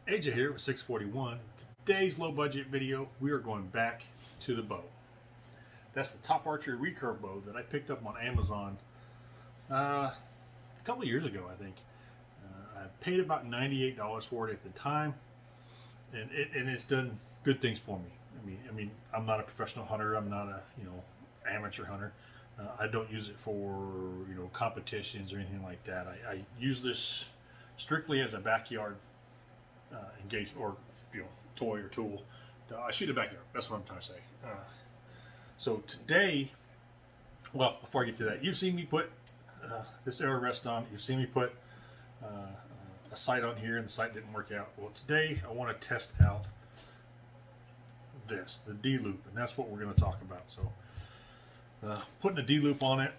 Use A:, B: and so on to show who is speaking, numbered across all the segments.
A: AJ here with 641. Today's low budget video, we are going back to the bow. That's the Top Archery Recurve bow that I picked up on Amazon a couple of years ago, I think. I paid about $98 for it at the time, and it's done good things for me. I mean, I'm not a professional hunter. I'm not a amateur hunter. I don't use it for competitions or anything like that. I use this strictly as a backyard engagement or toy or tool. I shoot a backyard. That's what I'm trying to say. So today, well, before I get to that, you've seen me put this arrow rest on. You've seen me put a sight on here, and the sight didn't work out. Well, today I want to test out this, the D-loop, and that's what we're going to talk about. So putting a D-loop on it,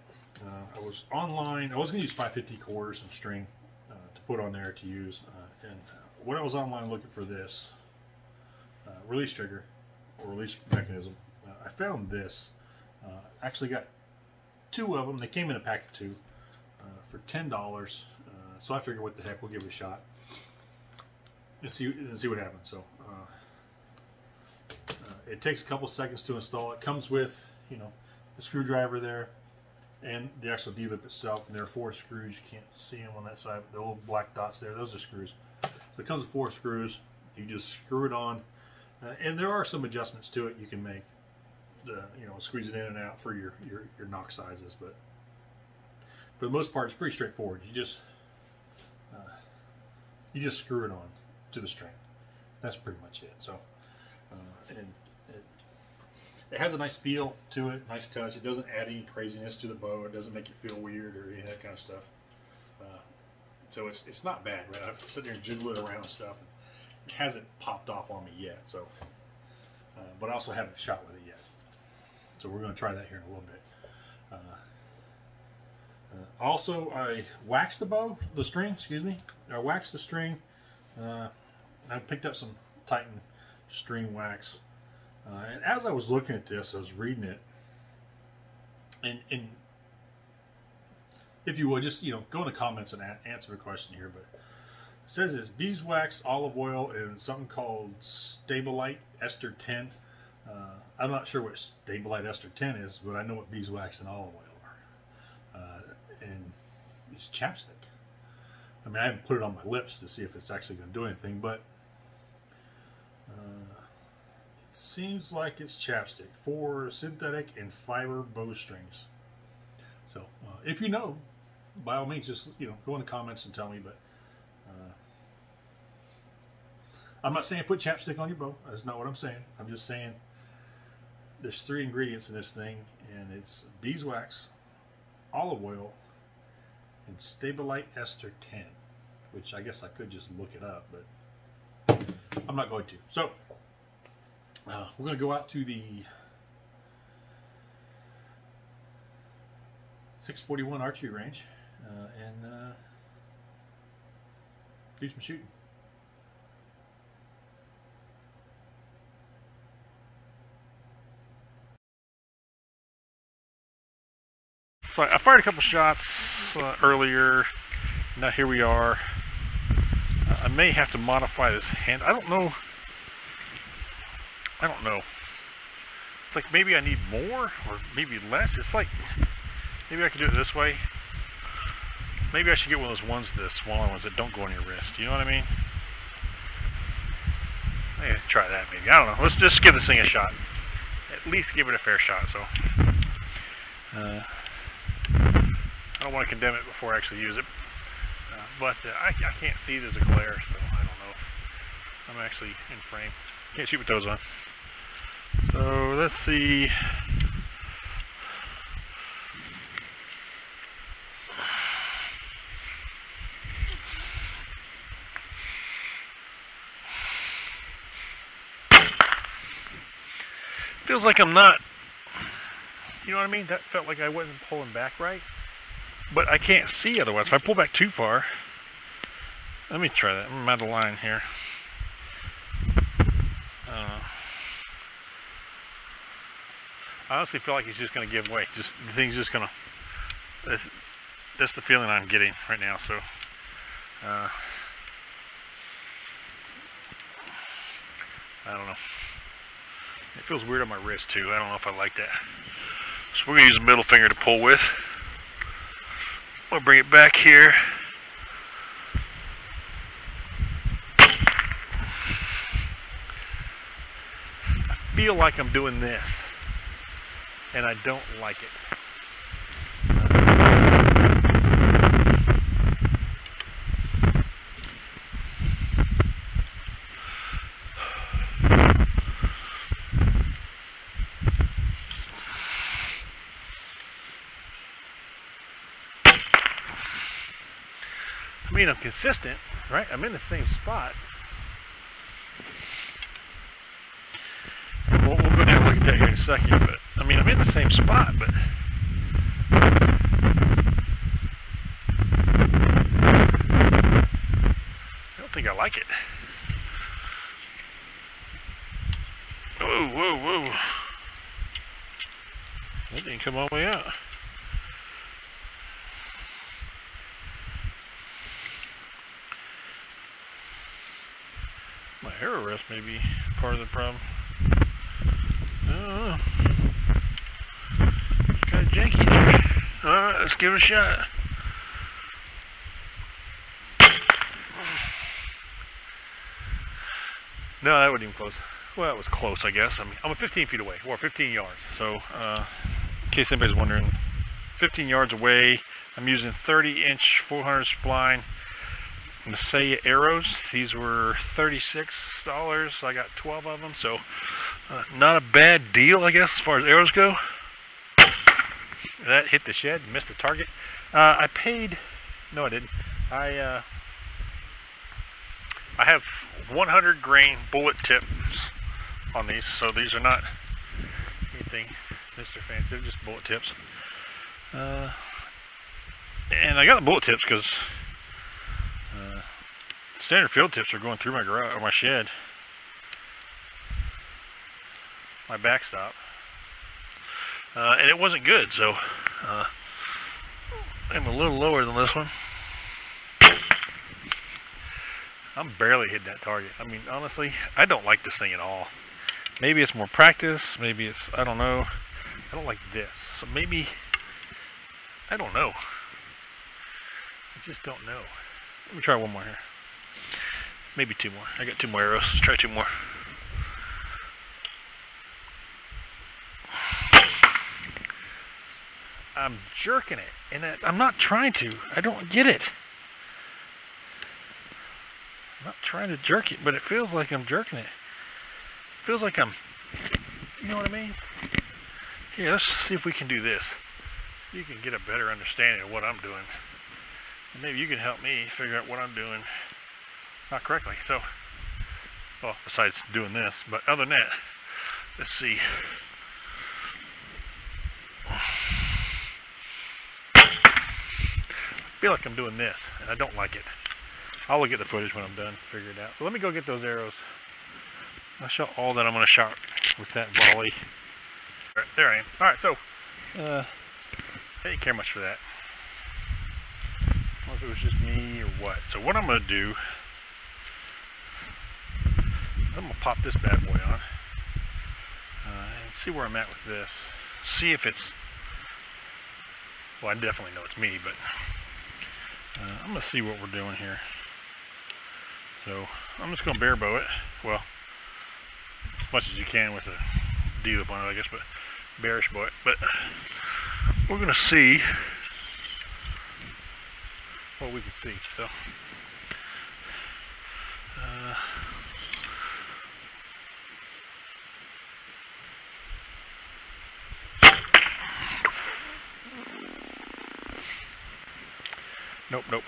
A: I was online. I was going to use 550 quarters and string to put on there to use, and when I was online looking for this release trigger or release mechanism, I found this. Actually got two of them. They came in a pack of two for $10. So I figured, what the heck, we'll give it a shot and see what happens. So it takes a couple seconds to install. It comes with the screwdriver there and the actual D-loop itself, and there are 4 screws. You can't see them on that side, but the little black dots there, those are screws. So it comes with 4 screws. You just screw it on, and there are some adjustments to it you can make. Squeeze it in and out for your knock sizes, but for the most part, it's pretty straightforward. You just screw it on to the string. That's pretty much it. So, and it has a nice feel to it, nice touch. It doesn't add any craziness to the bow. It doesn't make it feel weird or any of that kind of stuff. So it's not bad, right? I've sitting there and jiggle it around and stuff. It hasn't popped off on me yet. So, but I also haven't shot with it yet. So we're going to try that here in a little bit. Also, I waxed the string. Excuse me. I waxed the string. I picked up some Titan string wax. And as I was looking at this, I was reading it, and if you would, just go in the comments and answer the question here. But it says it's beeswax, olive oil, and something called Stabilite Ester 10. I'm not sure what Stabilite Ester 10 is, but I know what beeswax and olive oil are. And it's chapstick. I mean, I haven't put it on my lips to see if it's actually going to do anything, but it seems like it's chapstick for synthetic and fiber bowstrings. So if you know, by all means, just go in the comments and tell me. But I'm not saying put chapstick on your bow. That's not what I'm saying. I'm just saying there's 3 ingredients in this thing, and it's beeswax, olive oil, and Stabilite Ester 10, which I guess I could just look it up, but I'm not going to. So we're going to go out to the 641 archery range and do some shooting. So I fired a couple shots earlier. Now here we are. I may have to modify this hand. I don't know. It's like maybe I need more or maybe less. It's like maybe I could do it this way. Maybe I should get one of those ones, the smaller ones that don't go on your wrist. You know what I mean? Maybe try that maybe. I don't know. Let's just give this thing a shot. At least give it a fair shot. So I don't want to condemn it before I actually use it, but I can't see there's a glare, so I don't know if I'm actually in frame. Can't shoot with those on. So let's see. Feels like I'm not, you know what I mean? That felt like I wasn't pulling back right. But I can't see otherwise. If I pull back too far, let me try that. I'm out of line here. I honestly feel like he's just going to give way. The thing's just going to. That's the feeling I'm getting right now. So I don't know. It feels weird on my wrist too. I don't know if I like that. So we're going to use the middle finger to pull with. We'll bring it back here. I feel like I'm doing this, and I don't like it. I mean, I'm consistent, right? I'm in the same spot. We'll go down and look at that here in a second, but I mean, I'm in the same spot, but I don't think I like it. Whoa, whoa, whoa. That didn't come all the way out. My arrow rest may be part of the problem. I don't know. It's kind of janky there. Alright, let's give it a shot. No, that wasn't even close. Well, it was close, I guess. I mean, I'm 15 feet away, or 15 yards. So, in case anybody's wondering, 15 yards away. I'm using 30-inch 400 spline Messiah arrows. These were $36. I got 12 of them, so not a bad deal, I guess, as far as arrows go. That hit the shed, missed the target. I paid. No, I didn't. I have 100 grain bullet tips on these, so these are not anything Mr. Fancy. They're just bullet tips. And I got the bullet tips because standard field tips are going through my garage or my shed, my backstop, and it wasn't good. So I'm a little lower than this one. I'm barely hitting that target. I mean, honestly, I don't like this thing at all. Maybe it's more practice. Maybe it's, I don't know. I don't like this. So maybe, I don't know. I just don't know. Let me try one more here. Maybe two more. I got two more arrows. Let's try two more. I'm jerking it, and I'm not trying to. I don't get it. I'm not trying to jerk it, but it feels like I'm jerking it. It feels like I'm, you know what I mean? Here, let's see if we can do this. You can get a better understanding of what I'm doing. And maybe you can help me figure out what I'm doing not correctly. So, well, besides doing this, but other than that, let's see. I feel like I'm doing this, and I don't like it. I'll look at the footage when I'm done, figure it out. So let me go get those arrows. I'll show all that I'm going to shot with that volley. Right, there I am. Alright, so, I didn't care much for that. I don't know if it was just me or what. So what I'm going to do, I'm going to pop this bad boy on. And see where I'm at with this. See if it's, well, I definitely know it's me, but I'm going to see what we're doing here. So I'm just going to bare bow it. Well, as much as you can with a deal on it, I guess, but bearish bow it. But we're going to see what we can see. So nope.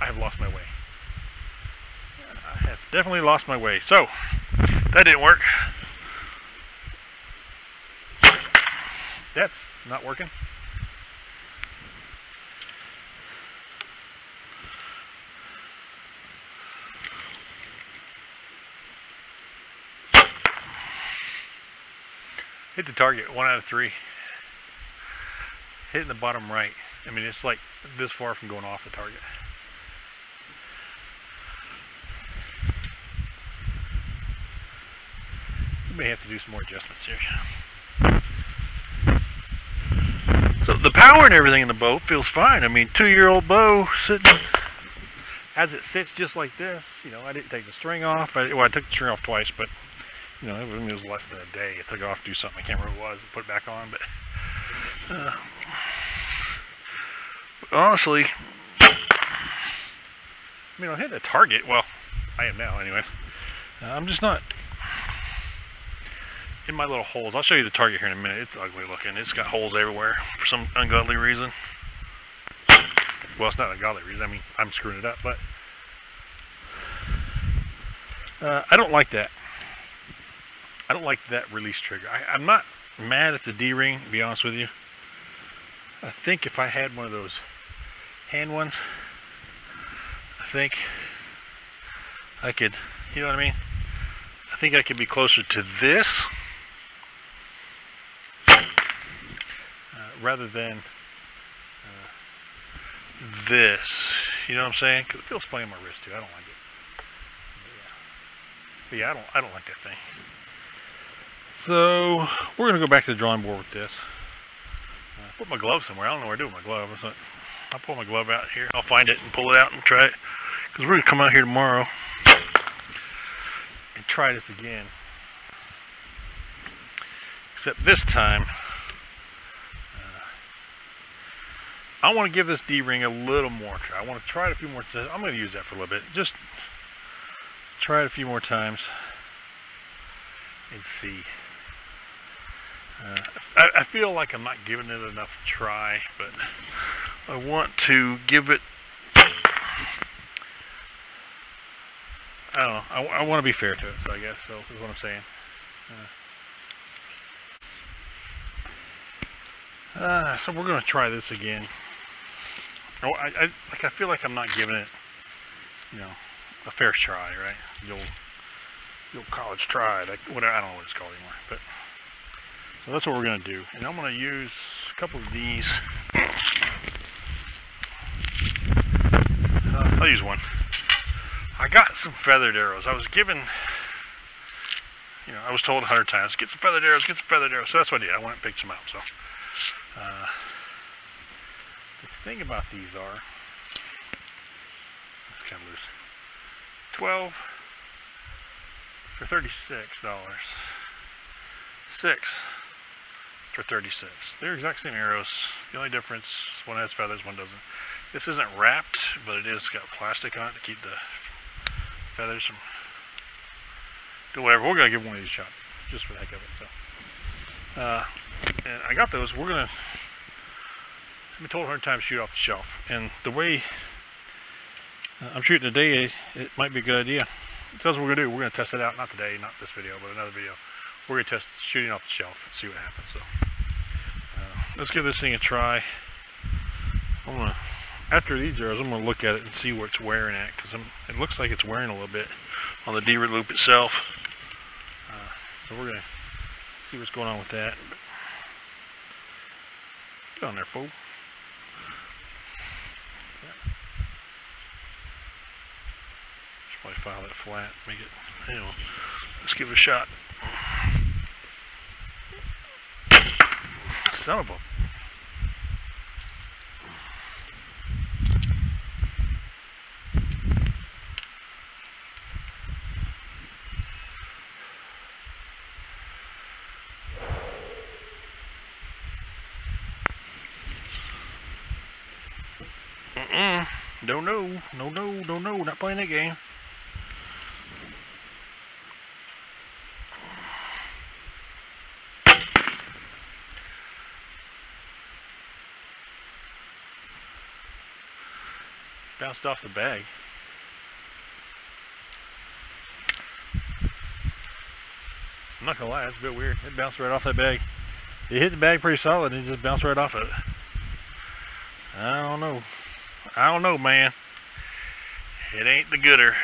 A: I have lost my way. I have definitely lost my way. So that didn't work. That's not working. Hit the target 1 out of 3. Hitting the bottom right. I mean, it's like this far from going off the target. may have to do some more adjustments here. So the power and everything in the bow feels fine. I mean, 2-year-old bow sitting as it sits just like this. You know, I didn't take the string off. Well, I took the string off twice, but you know, it was less than a day. I took it off to do something. I can't remember what it was. And put it back on, but honestly, I mean, I'll hit a target. Well, I am now, anyways. I'm just not in my little holes. I'll show you the target here in a minute. It's ugly looking. It's got holes everywhere for some ungodly reason. Well, it's not an ungodly reason. I mean, I'm screwing it up, but I don't like that. I don't like that release trigger. I'm not mad at the D-ring, to be honest with you. I think if I had one of those hand ones, I think I could, you know what I mean? I think I could be closer to this rather than this. You know what I'm saying? Because it feels funny on my wrist too. I don't like it. But yeah, I don't like that thing. So we're gonna go back to the drawing board with this. Put my glove somewhere. I don't know where to do with my glove. So I'll pull my glove out here. I'll find it and pull it out and try it. Because we're gonna come out here tomorrow and try this again. Except this time, I want to give this D-ring a little more try. I want to try it a few more times. I'm going to use that for a little bit. Just try it a few more times and see. I feel like I'm not giving it enough try, but I want to give it, I don't know, I want to be fair to it, so I guess, so is what I'm saying. So we're going to try this again. Oh, I feel like I'm not giving it, you know, a fair try, right? The old college try, like whatever, I don't know what it's called anymore. But so that's what we're going to do, and I'm going to use a couple of these. I'll use one. I got some feathered arrows. I was given, you know, I was told 100 times, get some feathered arrows, get some feathered arrows. So that's what I did. I went and picked some out. So the thing about these are, it's kind of loose. 12 for $36. 6 for $36. They're exact same arrows. The only difference, one has feathers, one doesn't. This isn't wrapped, but it is got plastic on it to keep the feathers from doing whatever. We're gonna give one of these a shot, just for the heck of it. So, and I got those. We're gonna. I've been told 100 times to shoot off the shelf, and the way I'm shooting today, it might be a good idea. So that's what we're gonna do. We're gonna test it out. Not today, not this video, but another video. We're gonna test shooting off the shelf and see what happens. So let's give this thing a try. I'm gonna, after these arrows, I'm gonna look at it and see where it's wearing at, because it looks like it's wearing a little bit on the D-ring loop itself. So we're gonna see what's going on with that. Get on there, fool. Should probably file that flat, make it, anyway, let's give it a shot. Son of a... Don't know. No, not playing that game. Bounced off the bag. I'm not gonna lie, that's a bit weird. It bounced right off that bag. It hit the bag pretty solid and it just bounced right off of it. I don't know. I don't know, man. It ain't the gooder.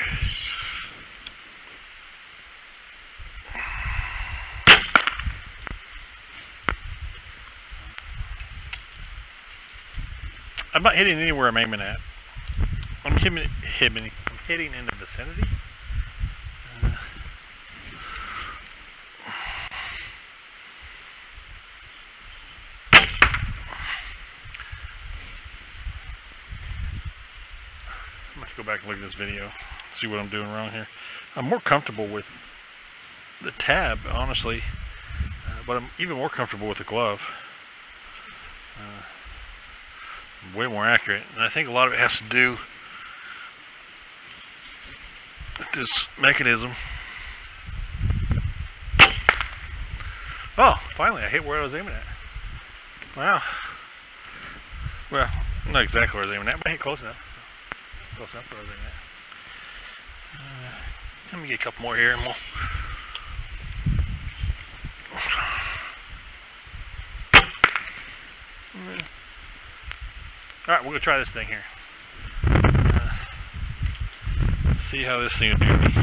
A: I'm not hitting anywhere I'm aiming at. I'm hitting in the vicinity. I'm going to go back and look at this video, see what I'm doing wrong here. I'm more comfortable with the tab, honestly, but I'm even more comfortable with the glove. Way more accurate, and I think a lot of it has to do with this mechanism. Oh, finally I hit where I was aiming at. Wow. Well, not exactly where I was aiming at, but I hit close enough. Close enough where I was aiming at. Let me get a couple more here and we'll... Alright, we're going to try this thing here. See how this thing will do me.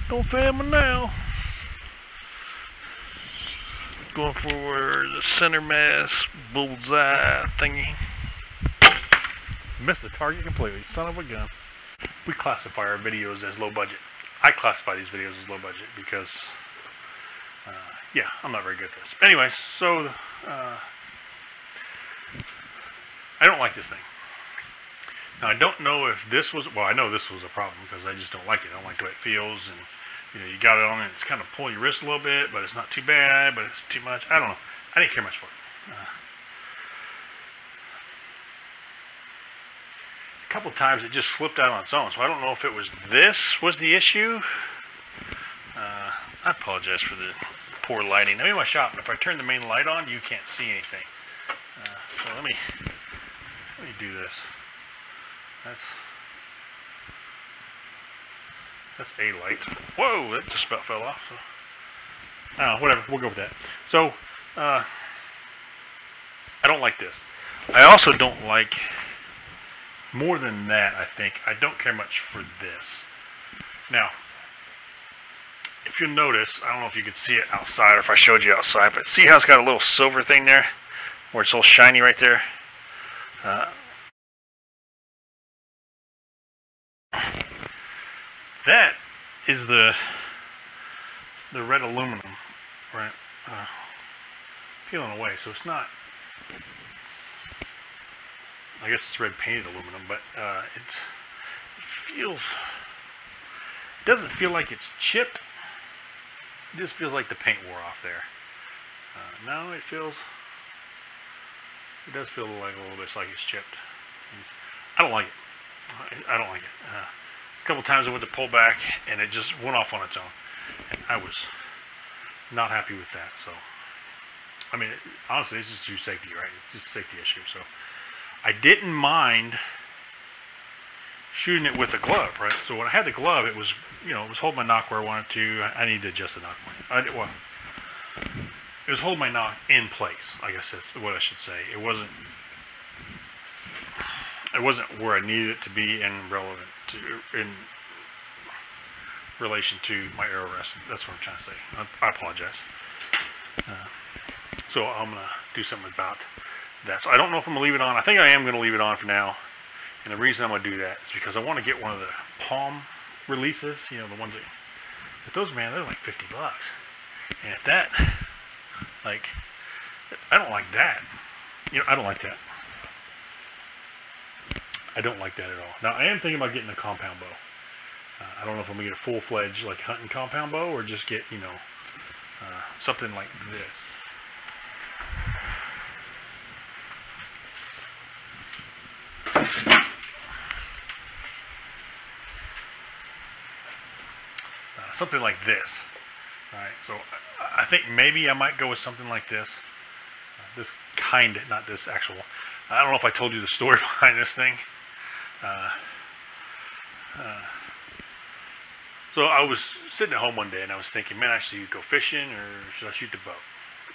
A: Don't fail me now. Going for the center mass bullseye thingy. Missed the target completely. Son of a gun. We classify our videos as low budget. I classify these videos as low budget because, yeah, I'm not very good at this. But anyways, so I don't like this thing. Now, I don't know if this was, well, I know this was a problem because I just don't like it. I don't like the way it feels, and you know, you got it on and it's kind of pulling your wrist a little bit, but it's not too bad, but it's too much. I don't know. I didn't care much for it. A couple times it just flipped out on its own, so I don't know if it was this was the issue. I apologize for the poor lighting. I'm in my shop, and if I turn the main light on, you can't see anything. So let me do this. That's a light. Whoa, that just about fell off. So, I don't know, whatever, we'll go with that. So, I don't like this. I also don't like, more than that, I think, I don't care much for this. Now, if you notice, I don't know if you could see it outside or if I showed you outside, but see how it's got a little silver thing there? Where it's all shiny right there? That is the red aluminum, right? Peeling away, so it's not. I guess it's red painted aluminum, but it doesn't feel like it's chipped. It just feels like the paint wore off there. No, it does feel like a little bit like it's chipped. I don't like it. I don't like it. A couple times I went to pull back and it just went off on its own, and I was not happy with that. So, I mean, honestly, it's just due safety, right? It's just a safety issue. So, I didn't mind shooting it with a glove, right? So when I had the glove, it was, you know, it was holding my nock where I wanted to. I need to adjust the nock point. Well, it was holding my nock in place, I guess that's what I should say. It wasn't where I needed it to be in relation to my arrow rest. That's what I'm trying to say. I apologize. So I'm going to do something about that. So I don't know if I'm going to leave it on. I think I am going to leave it on for now. And the reason I'm going to do that is because I want to get one of the palm releases. You know, the ones that, but those, man, they're like $50. And if that, like, I don't like that. You know, I don't like that. I don't like that at all. Now, I am thinking about getting a compound bow. I don't know if I'm going to get a full-fledged, like, hunting compound bow or just get, you know, something like this. Something like this. Alright, so I think maybe I might go with something like this. This kind, not this actual. I don't know if I told you the story behind this thing. So I was sitting at home one day and I was thinking, man, I should go fishing or should I shoot the bow?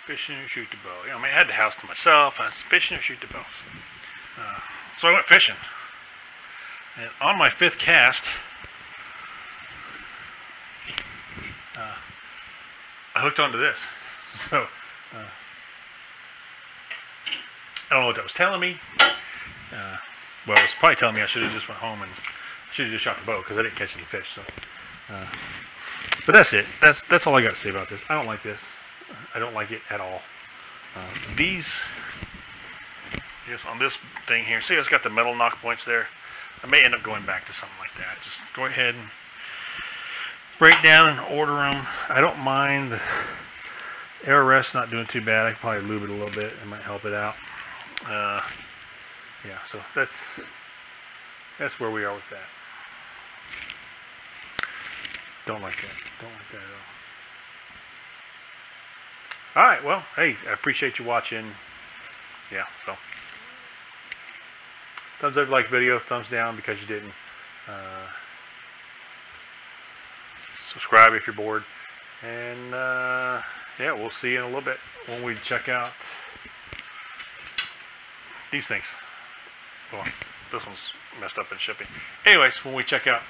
A: Fishing or shoot the bow? You know, I mean, I had the house to myself. I was fishing or shoot the bow. So I went fishing. And on my 5th cast, I hooked onto this. So, I don't know what that was telling me. Well, it was probably telling me I should have just went home and should have just shot the bow because I didn't catch any fish. So, but that's it. That's all I got to say about this. I don't like this. I don't like it at all. These, I guess on this thing here, see, it's got the metal knock points there. I may end up going back to something like that. Just go ahead and break down and order them. I don't mind the air rest not doing too bad. I can probably lube it a little bit. It might help it out. Yeah, so that's where we are with that. Don't like that. Don't like that at all. Alright, well, hey, I appreciate you watching. Yeah, so thumbs up if you like the video, thumbs down because you didn't. Subscribe if you're bored. And yeah, we'll see you in a little bit when we check out these things. Well, this one's messed up in shipping. Anyways, when we check out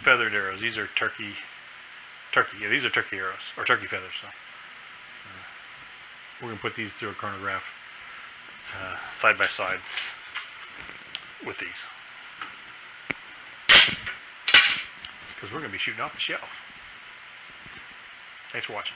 A: feathered arrows, these are turkey. Yeah, these are turkey arrows or turkey feathers. So we're gonna put these through a chronograph side by side with these because we're gonna be shooting off the shelf. Thanks for watching.